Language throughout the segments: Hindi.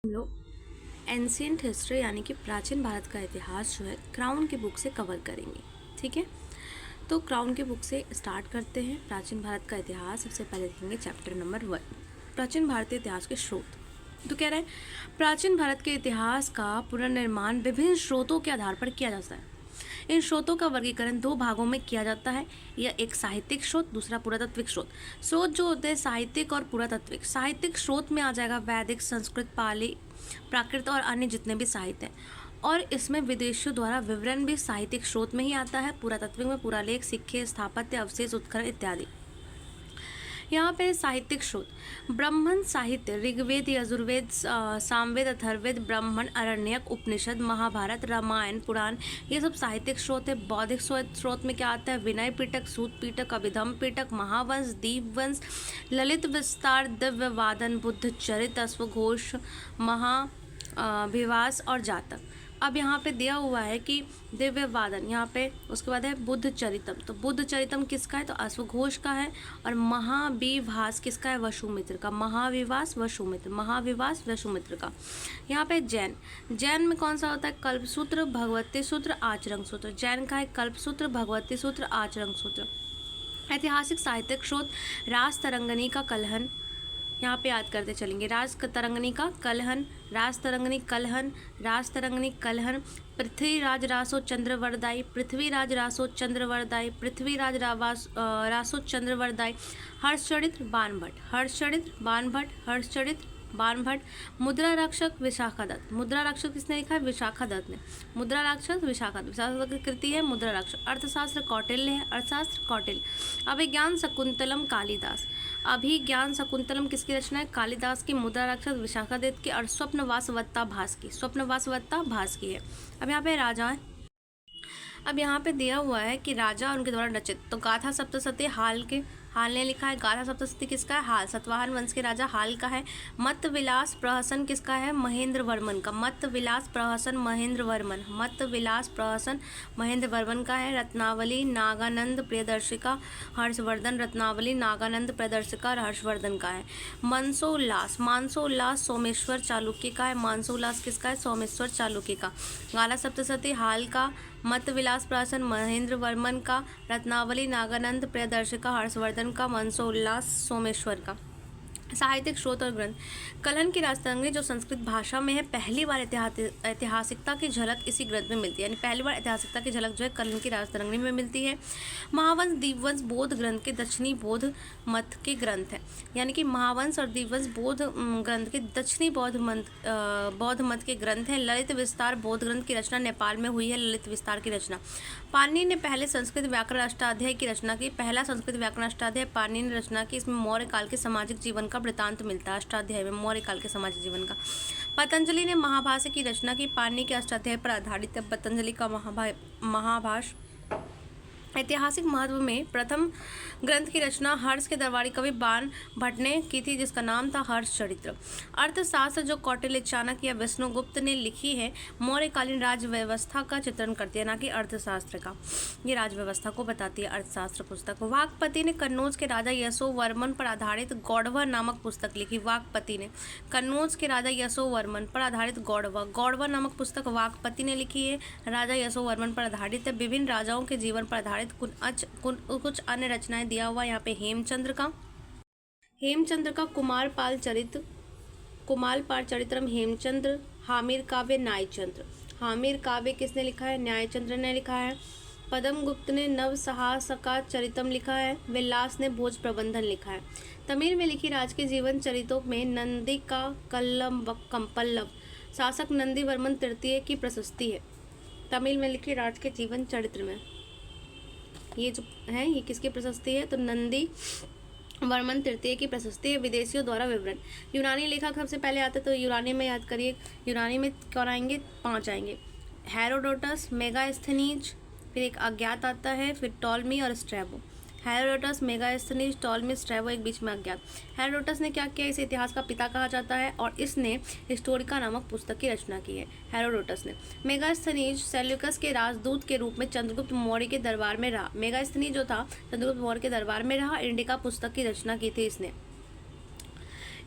हम लोग एंशियंट हिस्ट्री यानी कि प्राचीन भारत का इतिहास जो है क्राउन की बुक से कवर करेंगे। ठीक है, तो क्राउन की बुक से स्टार्ट करते हैं। प्राचीन भारत का इतिहास सबसे पहले देखेंगे चैप्टर नंबर 1, प्राचीन भारतीय इतिहास के स्रोत। तो कह रहा है प्राचीन भारत के इतिहास का पुनर्निर्माण विभिन्न स्रोतों के आधार पर किया जाता है। इन स्रोतों का वर्गीकरण दो भागों में किया जाता है। यह एक साहित्यिक स्रोत, दूसरा पुरातात्विक स्रोत। स्रोत जो होते हैं साहित्यिक और पुरातात्विक। साहित्यिक स्रोत में आ जाएगा वैदिक, संस्कृत, पाली, प्राकृत और अन्य जितने भी साहित्य हैं, और इसमें विदेशियों द्वारा विवरण भी साहित्यिक स्रोत में ही आता है। पुरातात्विक में पुरालेख, सिक्के, स्थापत्य अवशेष, उत्खनन इत्यादि। यहाँ पे साहित्यिक स्रोत ब्राह्मण साहित्य, ऋग्वेद, यजुर्वेद, सामवेद, अथर्ववेद, ब्राह्मण, अरण्यक, उपनिषद, महाभारत, रामायण, पुराण, ये सब साहित्यिक स्रोत है। बौद्धिक स्रोत में क्या आता है? विनय पिटक, सूत पिटक, अभिधम पिटक, महावंश, दीपवंश, ललित विस्तार, दिव्य वादन, बुद्ध चरित, अश्वघोष, महाभिवास और जातक। अब यहाँ पे दिया हुआ है कि दिव्य वादन, यहाँ पे उसके बाद है बुद्ध चरितम। तो बुद्ध चरितम किसका है? तो अश्वघोष का है। और महाविभास किसका है? वसुमित्र का। महाविवास वसुमित्र, महाविवास वसुमित्र का। यहाँ पे जैन, जैन में कौन सा होता है? कल्पसूत्र, भगवती सूत्र, आचरण सूत्र। जैन का है कल्पसूत्र, भगवती सूत्र, आचरण सूत्र। ऐतिहासिक साहित्यिक स्रोत राज तरंगनी का कलहन, यहाँ पे याद करते चलेंगे। राज तरंगनी का कलहन, राज तरंगनी कलहन, राज तरंगनी कलहन, पृथ्वीराज रासो चंद्रवरदाई, पृथ्वीराज रासो चंद्रवरदाई, पृथ्वीराज रासो चंद्रवरदाई, हर्षचरित्र बाणभट्ट, हर्षचरित्र बाणभट्ट, हर्षचरित्र बाणभट्ट। मुद्रा रक्षक विशाखा दत्त, मुद्रा रक्षक किसने लिखा है? विशाखा दत्त ने। मुद्रा रक्षक विशाखा दत्त की कृति है मुद्रा रक्षक। अर्थशास्त्र कौटिल्य है, अर्थशास्त्र कौटिल्य। अभिज्ञान शकुंतलम कालिदास, अभिज्ञान शकुंतलम किसकी रचना है? कालिदास की। मुद्रा रक्षक विशाखा दत्त की। और स्वप्नवासवत्ता भास की, स्वप्नवासवत्ता भास की है। अब यहाँ पे राजा है, अब यहाँ पे दिया हुआ है कि राजा उनके द्वारा रचित। तो गाथा सप्तशती हाल ने लिखा है। गाथा सप्तशती किसका है? हाल। सतवाहन वंश के राजा हाल का है। मत विलास प्रहसन किसका है? महेंद्र वर्मन का। मत विलास प्रहसन महेंद्र वर्मन, मत विलास प्रहसन महेंद्र वर्मन का है। रत्नावली नागानंद प्रियदर्शिका हर्षवर्धन, रत्नावली नागानंद प्रियदर्शिका और हर्षवर्धन का है। मानसोल्लास, मानसोल्लास सोमेश्वर चालुक्य का है। मानसोल्लास किसका है? सोमेश्वर चालुक्य का। गाला सप्तशती हाल का, मत विलास प्रहसन महेंद्र वर्मन का, रत्नावली नागानंद प्रियदर्शिका हर्षवर्धन का, मनसोल्लास सोमेश्वर का। साहित्यिक स्रोत और ग्रंथ कलहन की राजतरंगी जो संस्कृत भाषा में है, पहली बार ऐतिहासिकता की झलक इसी ग्रंथ में मिलती है। यानी पहली बार ऐतिहासिकता की झलक जो है कलहन की राजतरंगी में मिलती है। महावंश दीपवंश बौद्ध ग्रंथ के दक्षिणी बौद्ध मत के ग्रंथ है। यानी कि महावंश और दीपवंश बौद्ध ग्रंथ के दक्षिणी बौद्ध मत के ग्रंथ हैं। ललित विस्तार बौद्ध ग्रंथ की रचना नेपाल में हुई है। ललित विस्तार की रचना पाणिनि ने पहले संस्कृत व्याकरण अष्टाध्याय की रचना की। पहला संस्कृत व्याकरण अष्टाध्याय पाणिनि ने रचना की। इसमें मौर्य काल के सामाजिक जीवन का वृतांत मिलता है। अष्टाध्याय में मौर्य काल के सामाजिक जीवन का। पतंजलि ने महाभाष्य की रचना की। पाणिनि के अष्टाध्याय पर आधारित है पतंजलि का महाभाष्य। ऐतिहासिक महत्व में प्रथम ग्रंथ की रचना हर्ष के दरबारी कवि बाण भट्ट ने की थी, जिसका नाम था हर्षचरित्र। अर्थशास्त्र जो कौटिल्य, चाणक्य या विष्णुगुप्त ने लिखी है, मौर्यकालीन राज व्यवस्था का चित्रण करती है, ना कि अर्थशास्त्र का। ये राज व्यवस्था को बताती है अर्थशास्त्र पुस्तक। वाकपति ने कन्नौज के राजा यशोवर्मन पर आधारित गौड़वा नामक पुस्तक लिखी। वाकपति ने कन्नौज के राजा यशोवर्मन पर आधारित गौड़वा नामक पुस्तक वाकपति ने लिखी है। राजा यशोवर्मन पर आधारित है। विभिन्न राजाओं के जीवन पर आधारित कुछ अन्य रचनाएं दिया हुआ यहाँ पे। हेमचंद्र का कुमारपाल चरित्रम हेमचंद्र। हामिर काव्य न्यायचंद्र, हामिर काव्य किसने लिखा है? न्यायचंद्र ने लिखा है। पद्मगुप्त ने नवसहासका चरितम लिखा है। विलास ने भोज प्रबंधन लिखा है। तमिल में लिखी राज के जीवन चरितों में नंदी का पल्लव शासक नंदी वर्मन तृतीय की प्रशस्ति है। तमिल में लिखी राज के जीवन चरित्र में ये जो है ये किसकी प्रशस्ति है? तो नंदी वर्मन तृतीय की प्रशस्ति है। विदेशियों द्वारा विवरण यूनानी लेखक सबसे पहले आते, तो यूनानी में याद करिए। यूनानी में कौन आएंगे? 5 आएंगे। हेरोडोटस, मेगास्थनीज, फिर एक अज्ञात आता है, फिर टॉलमी और Strabo. Herodotus, Megasthenes, Ptolemy, Strabo एक बीच में अज्ञात। हेरोडोटस ने क्या किया? इसे इतिहास का पिता कहा जाता है और इसने हिस्टोरिका नामक पुस्तक की रचना की है, हेरोडोटस ने। मेगास्थनीज सेल्यूकस के राजदूत के रूप में चंद्रगुप्त मौर्य के दरबार में रहा। मेगास्थनीज जो था चंद्रगुप्त मौर्य के दरबार में रहा। इंडिका पुस्तक की रचना की थी इसने।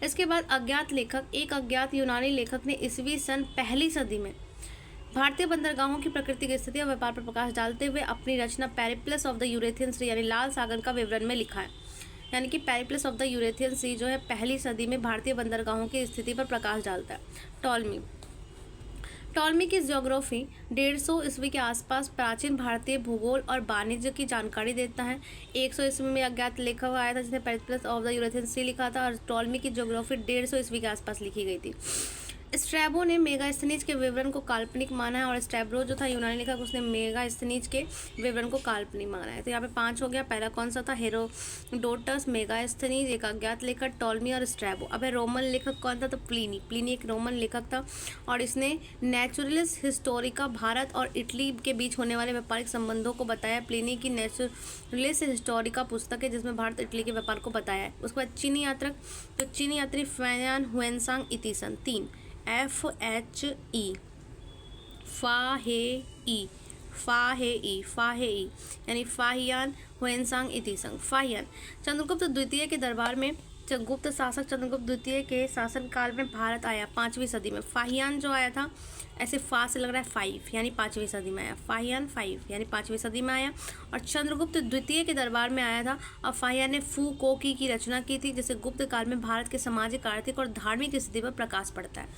इसके बाद अज्ञात लेखक, एक अज्ञात यूनानी लेखक ने ईस्वी सन पहली सदी में भारतीय बंदरगाहों की प्राकृतिक स्थिति और व्यापार पर प्रकाश डालते हुए अपनी रचना पेरिप्लस ऑफ द यूरेथियन सी यानी लाल सागर का विवरण में लिखा है। यानी कि पेरिप्लस ऑफ द यूरेथियन सी जो है पहली सदी में भारतीय बंदरगाहों की स्थिति पर प्रकाश डालता है। टॉलमी की ज्योग्राफी 150 ईस्वी के आसपास प्राचीन भारतीय भूगोल और वाणिज्य की जानकारी देता है। 100 ईस्वी में अज्ञात लेखक आया था जिसने पेरिप्लस ऑफ द यूरेथियन सी लिखा था और टॉलमी की ज्योग्राफी 150 ईस्वी के आसपास लिखी गई थी। स्ट्रैबो ने मेगास्थनीज के विवरण को काल्पनिक माना है और स्ट्रैबो जो था यूनानी लेखक उसने मेगास्थनीज के विवरण को काल्पनिक माना है। तो यहाँ पे 5 हो गया। पहला कौन सा था? हेरोडोटस, मेगास्थनीज, एक अज्ञात लेखक, टॉलमी और स्ट्रैबो। अब है रोमन लेखक कौन था? तो प्लिनी एक रोमन लेखक था और इसने नेचुरलिस हिस्टोरिका भारत और इटली के बीच होने वाले व्यापारिक संबंधों को बताया। प्लिनी की नेचुरलिस हिस्टोरिका पुस्तक है जिसमें भारत इटली के व्यापार को बताया है। उसके बाद चीनी यात्रक, तो चीनी यात्री फैयान हुएनसांग इतिसन, 3 FHE फाहे यानी फाहियान हुएनसांग इतिसंग। फाहियान चंद्रगुप्त द्वितीय के दरबार में गुप्त शासक चंद्रगुप्त द्वितीय के शासनकाल में भारत आया 5वीं सदी में। फाहियान जो आया था ऐसे फा से लग रहा है 5 यानी 5वीं सदी में आया। फाहियान 5 यानी 5वीं सदी में आया और चंद्रगुप्त द्वितीय के दरबार में आया था। और फाहियान ने फू कोकी की रचना की थी जिससे गुप्त काल में भारत के सामाजिक, आर्थिक और धार्मिक स्थिति पर प्रकाश पड़ता है।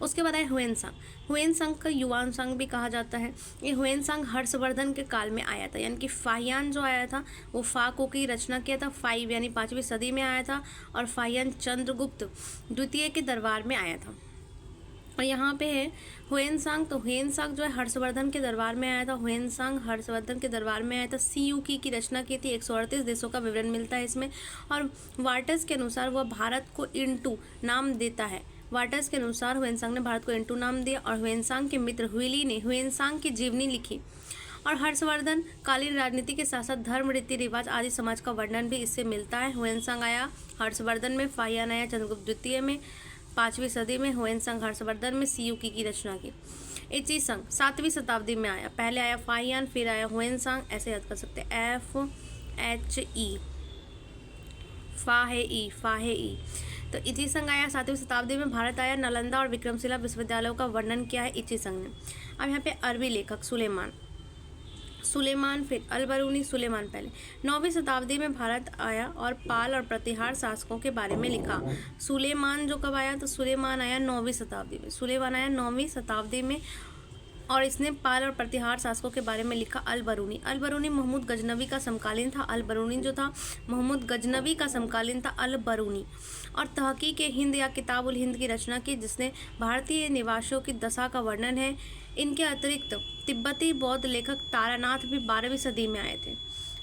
उसके बाद आया हुएनसांग का युवानसांग भी कहा जाता है। ये हुएनसांग हर्षवर्धन के काल में आया था। यानी कि फाहियान जो आया था वो फा कोकी की रचना किया था 5 यानी 5वीं सदी में आया था और फाहियान चंद्रगुप्त द्वितीय के दरबार में आया था। और यहाँ पे है हुएनसांग, तो हुएनसांग जो है हर्षवर्धन के दरबार में आया था। हुएनसांग हर्षवर्धन के दरबार में आया था। सीयूकी की रचना की थी। 138 देशों का विवरण मिलता है इसमें और वार्टस के अनुसार वह भारत को इंटू नाम देता है। वार्टस के अनुसार हुएनसांग ने भारत को इंटू नाम दिया और हुएनसांग के मित्र हुइली ने हुएनसांग की जीवनी लिखी और हर्षवर्धन कालीन राजनीति के साथ साथ धर्म, रीति रिवाज आदि समाज का वर्णन भी इससे मिलता है। हुएनसांग आया हर्षवर्धन में, फाहियान आया चंद्रगुप्त द्वितीय में 5वीं सदी में, हुएनसांग हर्षवर्धन में सीयूकी की रचना की। इचिसंग 7वीं शताब्दी में आया। पहले आया फाहियान फिर आया हुएनसांग, ऐसे याद कर सकते हैं FHE फाहे। तो इचिसंग आया 7वीं शताब्दी में, भारत आया। नालंदा और विक्रमशिला विश्वविद्यालयों का वर्णन किया है इचिसंग ने। अब यहाँ पे अरबी लेखक सुलेमान फिर अलबरूनी, सुलेमान पहले 9वीं शताब्दी में भारत आया और पाल और प्रतिहार शासकों के बारे में लिखा। सुलेमान जो कब आया? तो सुलेमान आया 9वीं शताब्दी में। सुलेमान आया 9वीं शताब्दी में और इसने पाल और प्रतिहार शासकों के बारे में लिखा। अलबरूनी महमूद गजनवी का समकालीन था। अलबरूनी जो था महमूद गजनवी का समकालीन था अलबरूनी। और तहकीक हिंद या किताबुल हिंद की रचना की जिसने भारतीय निवासियों की दशा का वर्णन है। इनके अतिरिक्त तिब्बती बौद्ध लेखक तारानाथ भी 12वीं सदी में आए थे।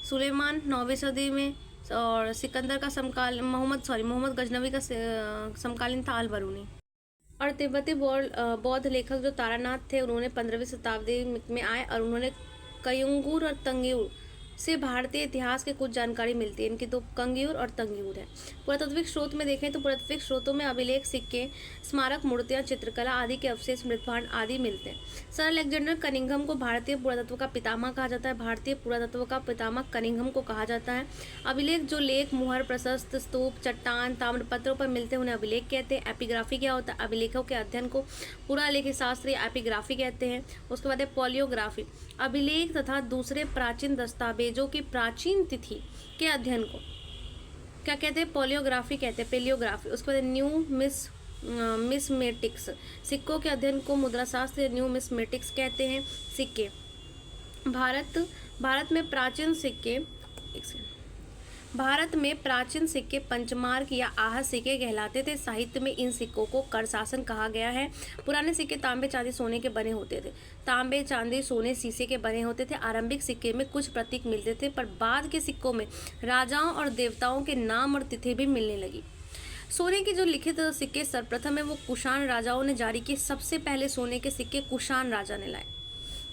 सुलेमान 9वीं सदी में और सिकंदर का मोहम्मद गजनवी का समकालीन था अलबरूनी। और तिब्बती बौद्ध लेखक जो तारानाथ थे उन्होंने 15वीं शताब्दी में आए और उन्होंने कयुंगुर और तंगयूर से भारतीय इतिहास के कुछ जानकारी मिलती है। इनकी दो कंगयूर और तंगयूर है। पुरातात्विक स्रोत में देखें तो पुरातात्विक स्रोतों में अभिलेख, सिक्के, स्मारक मूर्तियां, चित्रकला आदि के अवशेष, मृतभांड आदि मिलते हैं। सर अलेक्जेंडर कनिंघम को भारतीय पुरातत्व का पितामह कहा जाता है। भारतीय पुरातत्व का पितामह कनिंघम को कहा जाता है। अभिलेख जो लेख, मुहर, प्रशस्त स्तूप, चट्टान, ताम्रपत्रों पर मिलते हैं उन्हें अभिलेख कहते हैं। एपिग्राफी क्या होता है? अभिलेखों के अध्ययन को पुरालेखिक शास्त्र या एपिग्राफी कहते हैं। उसके बाद है पॉलियोग्राफी, अभिलेख तथा दूसरे प्राचीन दस्तावेजों की प्राचीन तिथि के अध्ययन को क्या कहते हैं? पॉलियोग्राफी कहते हैं, पेलियोग्राफी। उसके बाद न्यूमिस्मेटिक्स, सिक्कों के अध्ययन को मुद्राशास्त्र या न्यूमिस्मेटिक्स कहते हैं। सिक्के, भारत में प्राचीन सिक्के पंचमार्क या आहत सिक्के कहलाते थे। साहित्य में इन सिक्कों को करशासन कहा गया है। पुराने सिक्के तांबे, चांदी, सोने के बने होते थे। तांबे, चांदी, सोने, शीशे के बने होते थे। आरंभिक सिक्के में कुछ प्रतीक मिलते थे पर बाद के सिक्कों में राजाओं और देवताओं के नाम और तिथि भी मिलने लगी। सोने के जो लिखित सिक्के सर्वप्रथम है वो कुषाण राजाओं ने जारी किए। सबसे पहले सोने के सिक्के कुषाण राजा ने लाए।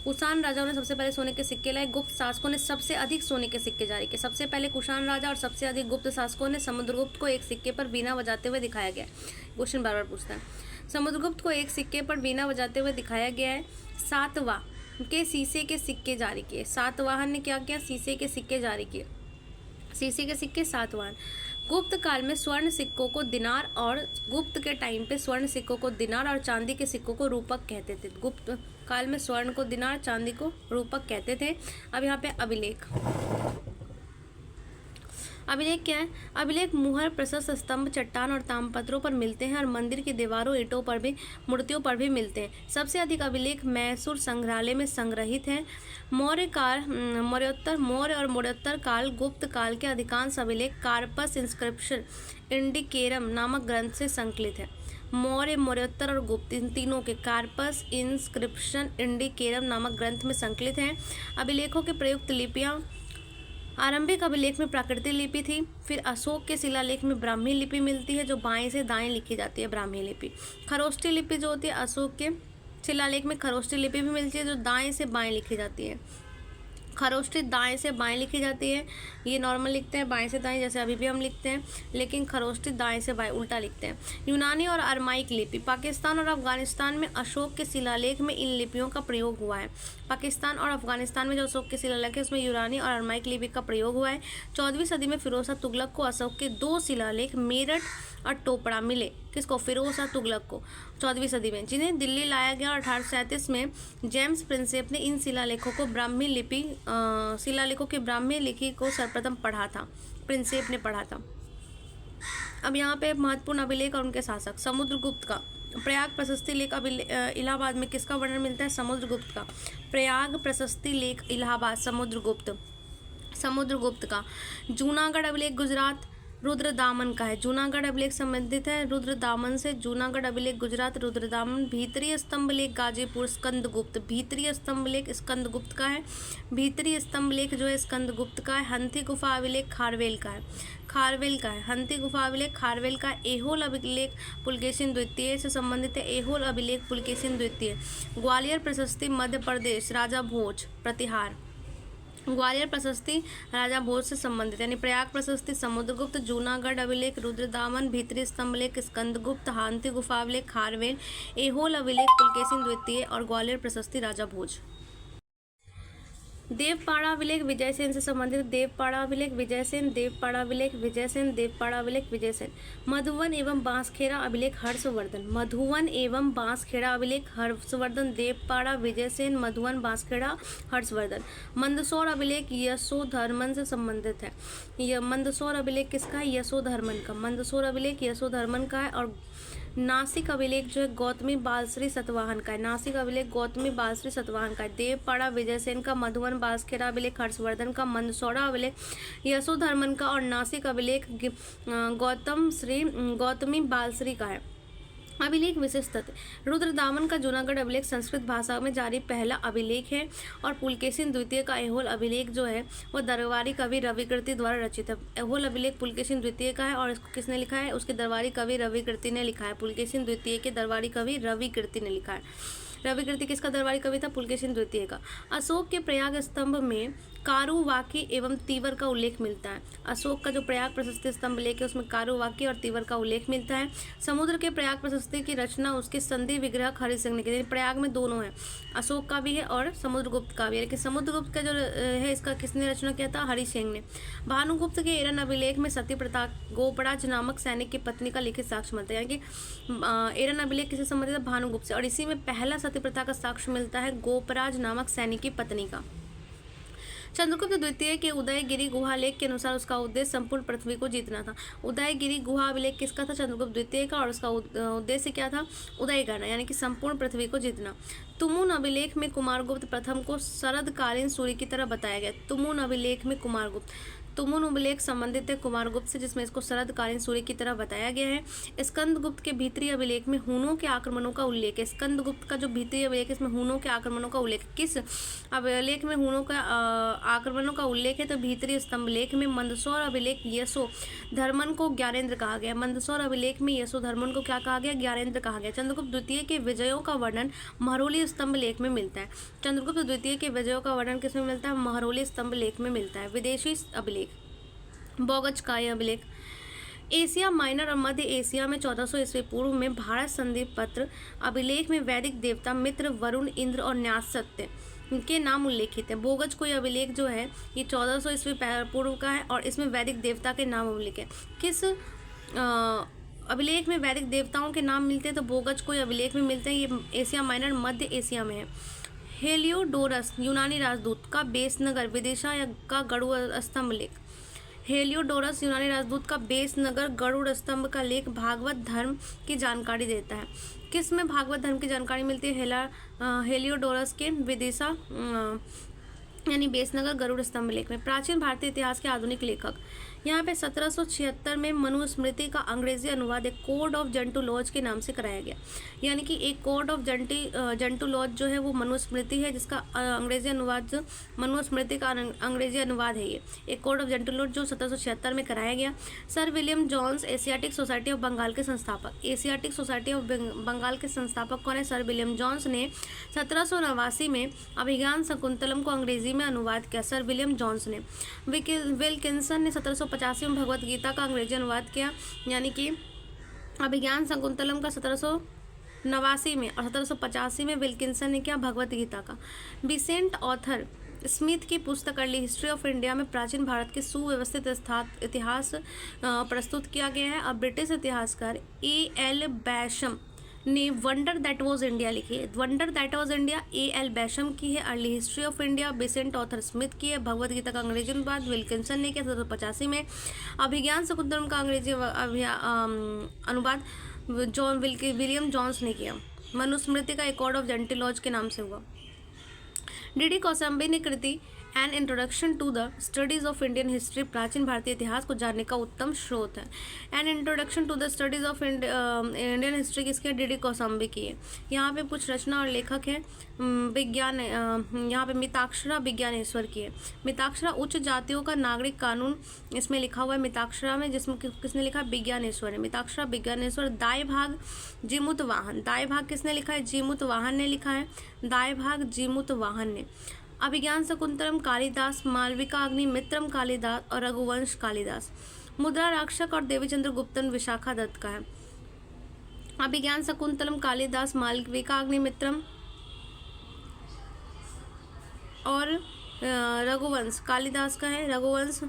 कुषाण राजाओं ने सबसे पहले सोने के सिक्के लाए। गुप्त शासकों ने सबसे अधिक सोने के सिक्के जारी किए। सबसे पहले कुषाण राजा और सबसे अधिक गुप्त शासकों ने। समुद्रगुप्त को एक सिक्के पर वीणा बजाते हुए दिखाया गया। क्वेश्चन बार बार पूछता है। समुद्रगुप्त को एक सिक्के पर वीणा बजाते हुए दिखाया गया है। सातवाहन के शीशे के सिक्के जारी किए। सातवाहन ने क्या किया? शीशे के सिक्के जारी किए। शीशे के सिक्के सातवाहन। गुप्त काल में स्वर्ण सिक्कों को दिनार और गुप्त के टाइम पे स्वर्ण सिक्कों को दिनार और चांदी के सिक्कों को रूपक कहते थे। गुप्त काल में स्वर्ण को दिनार, चांदी को रूपक कहते थे। अब यहाँ पे अभिलेख। अभिलेख क्या है? अभिलेख मुहर, प्रशस्त स्तंभ, चट्टान और ताम्रपत्रों पर मिलते हैं और मंदिर की दीवारों, ईंटों पर भी, मूर्तियों पर भी मिलते हैं। सबसे अधिक अभिलेख मैसूर संग्रहालय में संग्रहित हैं। मौर्य और मौर्योत्तर काल, गुप्त काल के अधिकांश अभिलेख कार्पस इंस्क्रिप्शन इंडिकेरम नामक ग्रंथ से संकलित है। मौर्य, मौर्योत्तर और गुप्त, इन तीनों के कार्पस इंस्क्रिप्शन इंडिकेरम नामक ग्रंथ में संकलित हैं। अभिलेखों के प्रयुक्त लिपियाँ। आरंभिक अभिलेख में प्राकृतिक लिपि थी। फिर अशोक के शिलालेख में ब्राह्मी लिपि मिलती है, जो बाएं से दाएं लिखी जाती है, ब्राह्मी लिपि। खरोष्ठी लिपि जो होती है, अशोक के शिलालेख में खरोष्ठी लिपि भी मिलती है, जो दाएं से बाएं लिखी जाती है। खरोष्ठी दाएं से बाएं लिखी जाती है। ये नॉर्मल लिखते हैं बाएं से दाएं, जैसे अभी भी हम लिखते हैं, लेकिन खरोष्ठी दाएं से बाएं उल्टा लिखते हैं। यूनानी और अरमाइक लिपि। पाकिस्तान और अफगानिस्तान में अशोक के शिलालेख में इन लिपियों का प्रयोग हुआ है। पाकिस्तान और अफगानिस्तान में जो अशोक के शिलालेख है, उसमें यूनानी और अरमाइक लिपि का प्रयोग हुआ है। 14वीं सदी में फिरोज शाह तुगलक को अशोक के 2 शिलालेख मेरठ और टोपड़ा मिले। किसको? फिरोज शाह तुगलक को 14वीं सदी में, जिन्हें दिल्ली लाया गया। और 1837 में जेम्स प्रिंसेप ने इन शिलालेखों के ब्राह्मी लिपि को सर्वप्रथम पढ़ा था। प्रिंसेप ने पढ़ा था। अब यहाँ पे महत्वपूर्ण अभिलेख और उनके शासक। समुद्रगुप्त का प्रयाग प्रशस्ति लेख इलाहाबाद में किसका वर्णन मिलता है? समुद्रगुप्त का। प्रयाग प्रशस्ति लेख इलाहाबाद, समुद्रगुप्त का। जूनागढ़ अभिलेख गुजरात रुद्रदामन का है। जूनागढ़ अभिलेख संबंधित है रुद्रदामन से। जूनागढ़ अभिलेख गुजरात रुद्रदामन। भीतरी स्तंभ लेख गाजीपुर स्कंदगुप्त। भीतरी स्तंभ लेख स्कंदगुप्त का है। भीतरी स्तंभ लेख जो है स्कंदगुप्त का है। हंथी गुफा अभिलेख खारवेल का है। हंथी गुफा अभिलेख खारवेल का। एहोल अभिलेख पुलकेशिन द्वितीय से संबंधित है। एहोल अभिलेख पुलकेशिन द्वितीय। ग्वालियर प्रशस्ति मध्य प्रदेश राजा भोज प्रतिहार। ग्वालियर प्रशस्ति राजा भोज से संबंधित, यानी प्रयाग प्रशस्ति समुद्रगुप्त, जूनागढ़ अभिलेख रुद्रदामन, भीतरी स्तंभ लेख स्कंदगुप्त, हांती गुफा अभिलेख खारवेल, एहोल अभिलेख पुलकेशिन द्वितीय और ग्वालियर प्रशस्ति राजा भोज। देवपाड़ा अभिलेख विजयसेन से संबंधित। देवपाड़ा अभिलेख विजयसेन। देवपाड़ा अभिलेख विजयसेन। देवपाड़ा अभिलेख विजयसेन। मधुवन एवं बांसखेड़ा अभिलेख हर्षवर्धन। मधुवन एवं बांसखेड़ा अभिलेख हर्षवर्धन। देवपाड़ा विजयसेन। मधुवन बांसखेड़ा हर्षवर्धन। मंदसौर अभिलेख यशोधर्मन से संबंधित है। यह मंदसौर अभिलेख किसका है? यशोधर्मन का। मंदसौर अभिलेख यशोधर्मन का है। और नासिक अभिलेख जो है गौतमी बालश्री सतवाहन का है। नासिक अभिलेख गौतमी बालश्री सतवाहन का है। देवपाड़ा विजयसेन का। मधुवन बांसखेड़ा अभिलेख हर्षवर्धन का। मंदसौरा अभिलेख यशोधर्मन का। और नासिक अभिलेख गौतमी बालश्री का है। अभिलेख विशेष तथ्य। रुद्रदामन का जूनागढ़ अभिलेख संस्कृत भाषा में जारी पहला अभिलेख है। और पुलकेशिन द्वितीय का एहोल अभिलेख जो है वो दरबारी कवि रविकृति द्वारा रचित है। एहोल अभिलेख पुलकेशिन द्वितीय का है और इसको किसने लिखा है? उसके दरबारी कवि रविकृति ने लिखा है। पुलकेशिन द्वितीय के दरबारी कवि रविकृति ने लिखा है। रविकृति किसका दरबारी कवि था? पुलकेशिन द्वितीय का। अशोक के प्रयाग स्तंभ में कारुवाकी एवं तीवर का उल्लेख मिलता है। अशोक का जो प्रयाग प्रशस्ति स्तंभ लेख है उसमें कारुवाकी और तीवर का उल्लेख मिलता है। समुद्र के प्रयाग प्रशस्ति की रचना उसके संधि विग्रह हरि सिंह ने की। प्रयाग में दोनों है, अशोक का भी है और समुद्रगुप्त का भी है, लेकिन समुद्रगुप्त का जो है इसका किसने रचना किया था? हरि सिंह ने। भानुगुप्त के एरन अभिलेख में सती प्रथा गोपराज नामक सैनिक की पत्नी का लिखित साक्ष्य मिलता है, यानी कि एरन अभिलेख किससे संबंधित है? भानुगुप्त से। और इसी में पहला सती प्रथा का साक्ष्य मिलता है गोपराज नामक सैनिक की पत्नी का। चंद्रगुप्त द्वितीय के उदयगिरी गुहा लेख के अनुसार उसका उद्देश्य संपूर्ण पृथ्वी को जीतना था। उदयगिरी गुहा अभिलेख किसका था? चंद्रगुप्त द्वितीय का। और उसका उद्देश्य क्या था? उदय करना, यानी कि संपूर्ण पृथ्वी को जीतना। तुमुन अभिलेख में कुमारगुप्त प्रथम को शरदकालीन सूर्य की तरह बताया गया। तुमुन अभिलेख में तुमुन अभिलेख संबंधित है कुमारगुप्त से, जिसमें इसको शरदकालीन सूर्य की तरह बताया गया है। स्कंदगुप्त के भीतरी अभिलेख में हूनों के आक्रमणों का उल्लेख है। स्कंदगुप्त का जो भीतरी अभिलेख है इसमें हूनों के आक्रमणों का उल्लेख। किस अभिलेख में हूनों का आक्रमणों का उल्लेख है? तो भीतरी स्तंभ लेख में। मंदसौर अभिलेख यशो धर्मन को ज्ञानेंद्र कहा गया। मंदसौर अभिलेख में यशो धर्मन को क्या कहा गया? ज्ञानेंद्र कहा गया। चंद्रगुप्त द्वितीय के विजयों का वर्णन महरौली स्तंभ लेख में मिलता है। चंद्रगुप्त द्वितीय के विजयों का वर्णन किसमें मिलता है? महरौली स्तंभ लेख में मिलता है। विदेशी अभिलेख। बोगज का यह अभिलेख। एशिया माइनर और मध्य एशिया में 1400 ईस्वी पूर्व में भारत संधि पत्र अभिलेख में वैदिक देवता मित्र, वरुण, इंद्र और न्यासत्य के नाम उल्लेखित हैं। बोगज कोई अभिलेख जो है ये 1400 ईस्वी पूर्व का है और इसमें वैदिक देवता के नाम उल्लेख है। किस अभिलेख में वैदिक देवताओं के नाम मिलते हैं? तो बोगज कोई अभिलेख में मिलते हैं, ये एशिया माइनर मध्य एशिया में है। हेलियोडोरस यूनानी राजदूत का बेस नगर विदिशा का गरुड़ स्तंभ लेख। हेलियोडोरस यूनानी राजदूत का बेस नगर गरुड़ स्तंभ का लेख भागवत धर्म की जानकारी देता है। किस में भागवत धर्म की जानकारी मिलती है? हेलियोडोरस के विदिशा यानी बेसनगर गरुड़ स्तंभ लेख में। प्राचीन भारतीय इतिहास के आधुनिक लेखक, यहाँ पे 1776 में मनुस्मृति का अंग्रेजी अनुवाद एक कोड ऑफ जंटू लॉज के नाम से कराया गया। यानी कि एक कोड ऑफ जंटू लॉज जो है वो मनुस्मृति है, जिसका अंग्रेजी अनुवाद मनुस्मृति का अंग्रेजी अनुवाद है। ये एक कोड ऑफ जंटू लॉज जो 1776 में कराया गया। Sir William Jones Asiatic Society of Bengal के संस्थापक। एशियाटिक सोसाइटी ऑफ बंगाल के संस्थापक कौन है? सर विलियम जॉन्स ने 1789 में अभिज्ञान शकुंतलम को अंग्रेजी में अनुवाद किया। सर विलियम जॉन्स ने। विल्किंसन ने 1785 में भगवत गीता का अंग्रेजी अनुवाद किया। यानी कि अभिज्ञान शकुंतलम का 1789 में और 1785 में विल्किंसन ने किया भगवत गीता का। बिसेंट ऑथर स्मिथ की पुस्तक अर्ली हिस्ट्री ऑफ इंडिया में प्राचीन भारत के सुव्यवस्थित इतिहास प्रस्तुत किया गया है। और ब्रिटिश इतिहासकार A.L. बैशम ने वंडर दैट वाज इंडिया लिखी है। Wonder that was India A.L. बैशम की है। Early history of India Besant author Smith की है। भगवत गीता का अंग्रेजी अनुवाद विल्किंसन ने किया 1785 में। अभिज्ञान शकुंतलम का अंग्रेजी अनुवाद विलियम जॉन्स ने किया। मनुस्मृति का एक कोड ऑफ जंटू लॉज के नाम से हुआ। डी कौशाम्बी ने कृति an introduction to the studies of Indian history प्राचीन भारतीय इतिहास को जानने का उत्तम स्रोत है। An introduction to the studies of Indian history किसके? डी कौशाम्बी की है। यहाँ पे कुछ रचना और लेखक है। विज्ञान यहाँ पे मिताक्षरा विज्ञानेश्वर की है। मिताक्षरा उच्च जातियों का नागरिक कानून इसमें लिखा हुआ है मिताक्षरा में, जिसमें किसने लिखा है? विज्ञानेश्वर है। मिताक्षरा विज्ञानेश्वर। दाय भाग जीमुत वाहन। दाय भाग किसने लिखा है? जीमुत वाहन ने लिखा है। दाय भाग जीमुत वाहन ने। अभिज्ञान शकुंतलम कालिदास, मालविका अग्निमित्रम कालिदास और रघुवंश कालिदास। मुद्रा राक्षक और देवीचंद्र गुप्तन विशाखा दत्त का है। अभिज्ञान शकुंतलम कालिदास, मालविका अग्निमित्रम और रघुवंश कालिदास का है। रघुवंश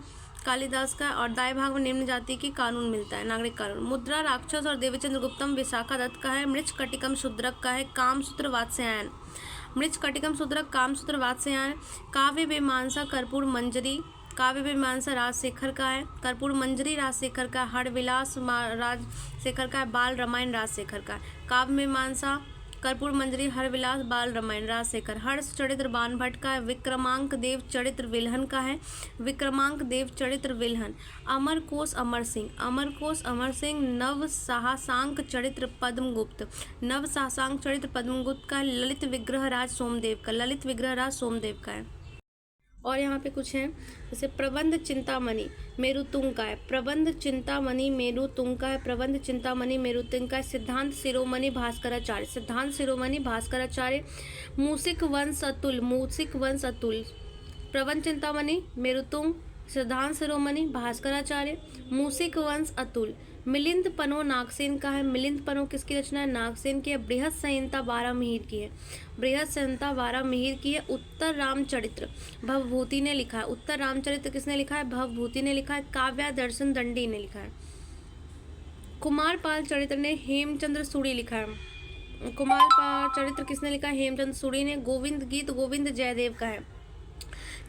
कालिदास का और दाय भाग में निम्न जाति की कानून मिलता है, नागरिक कानून। मुद्रा राक्षस और देवीचंद्र गुप्तम विशाखा दत्त का है। मृच कटिकम शूद्रक का है। कामसूत्र वात्स्यायन। मृच कटिकम शूद्रक कामसूत्र वात्स्यायन। काव्य मीमांसा कर्पूर मंजरी। काव्य मीमांसा राजशेखर का है। कर्पूर मंजरी राजशेखर का। हरविलास राजशेखर का है। बाल रामायण राजशेखर का है। काव्य मीमांसा कर्पूर मंजरी हरविलास बाल रामायण राजशेखर। हर्ष चरित्र बाणभट्ट का है। विक्रमांक देव चरित्र विल्हन का है। विक्रमांक देव चरित्र विल्हन। अमर कोश अमर सिंह। अमर कोश अमर सिंह। नव साहसांक चरित्र पद्मगुप्त। नव साहसांक चरित्र पद्मगुप्त का। ललित विग्रह राज सोमदेव का। ललित विग्रह राज सोमदेव का है। और यहाँ पे कुछ है जैसे प्रबंध चिंतामणि मेरुतुंग का है। प्रबंध चिंतामणि मेरुतुंग का है। प्रबंध चिंतामणि मेरुतुंग का है। सिद्धांत शिरोमणि भास्कराचार्य। सिद्धांत शिरोमणि भास्कराचार्य। मूसिक वंश अतुल। मूसिक वंश अतुल। प्रबंध चिंतामणि मेरुतुंग, सिद्धांत शिरोमणि भास्कराचार्य, मूसिक वंश अतुल। मिलिंद पनो नागसेन का है। मिलिंद पनो किसकी रचना है? नागसेन की है। बृहद संहिता 12 मिहिर की है। बृहद संहिता 12 मिहिर की है। उत्तर रामचरित्र भवभूति ने लिखा है। उत्तर रामचरित्र किसने लिखा है? भवभूति ने लिखा है। काव्य दर्शन दंडी ने लिखा है। कुमारपाल चरित्र ने हेमचंद्र सूरी लिखा है। कुमारपाल चरित्र किसने लिखा है? हेमचंद्र सूरी ने। गोविंद गीत गोविंद जयदेव का है।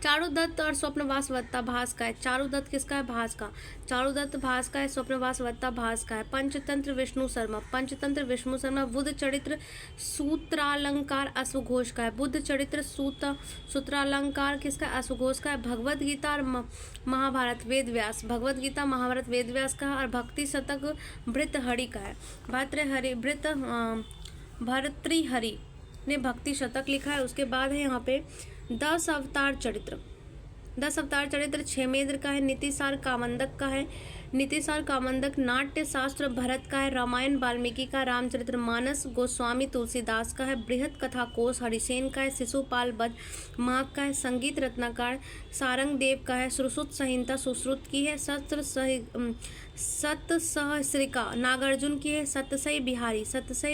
चारुदत्त और स्वप्नवास वत्ता भास का है। चारुदत्त किसका है? भास का। चारुदत्त भास का है। स्वप्नवास वत्ता भास का है। पंचतंत्र विष्णु शर्मा। पंचतंत्र विष्णु शर्मा। बुद्ध चरित्र सूत्रालंकार अश्वघोष का है। बुद्ध चरित्र सूत्रालंकार किसका? अश्वघोष का है। भगवत गीता और महाभारत वेद व्यास। भगवत गीता महाभारत वेद व्यास का है। और भक्ति शतक भृतहरि का है। भर्तृहरि ने भक्ति शतक लिखा है। उसके बाद है यहाँ पे 10 अवतार चरित्र। 10 अवतार चरित्र क्षेमेंद्र का है। नीतिसार कामंदक का है। नीतिसार कामंदक नाट्य शास्त्र भरत का है, रामायण वाल्मीकि का, रामचरितमानस गोस्वामी तुलसीदास का है, बृहत कथा कोश हरिसेन का है, शिशुपाल वध माघ का है, संगीत रत्नाकर सारंगदेव का है, सुश्रुत संहिता सुश्रुत की है, सतसहस्रिका नागार्जुन की है, सतसई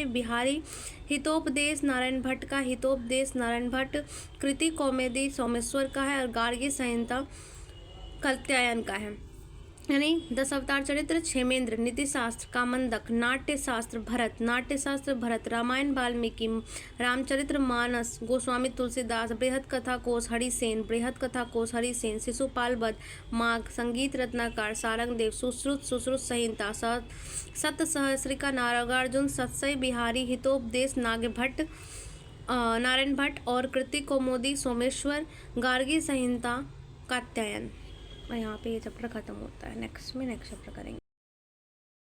बिहारी हितोपदेश नारायण भट्ट का, हितोपदेश नारायण भट्ट, कृति कौमुदी सोमेश्वर का है और गार्गी संहिता कात्यायन का है। यानी 10 अवतार चरित्र क्षेमेंद्र, नीतिशास्त्र कामंदक, नाट्यशास्त्र भरत, रामायण वाल्मीकि, रामचरित्र मानस गोस्वामी तुलसीदास, बृहत कथा कोश हरिसेन, शिशुपाल वध माघ, संगीत रत्नाकर सारंगदेव, सुश्रुत संहिता सतसहस्रिका नागार्जुन, सतसई बिहारी हितोपदेश नारायण भट्ट और कृति कौमुदी सोमेश्वर, गार्गी संहिता कात्यायन। और यहाँ पे ये चैप्टर खत्म होता है। नेक्स्ट चैप्टर करेंगे।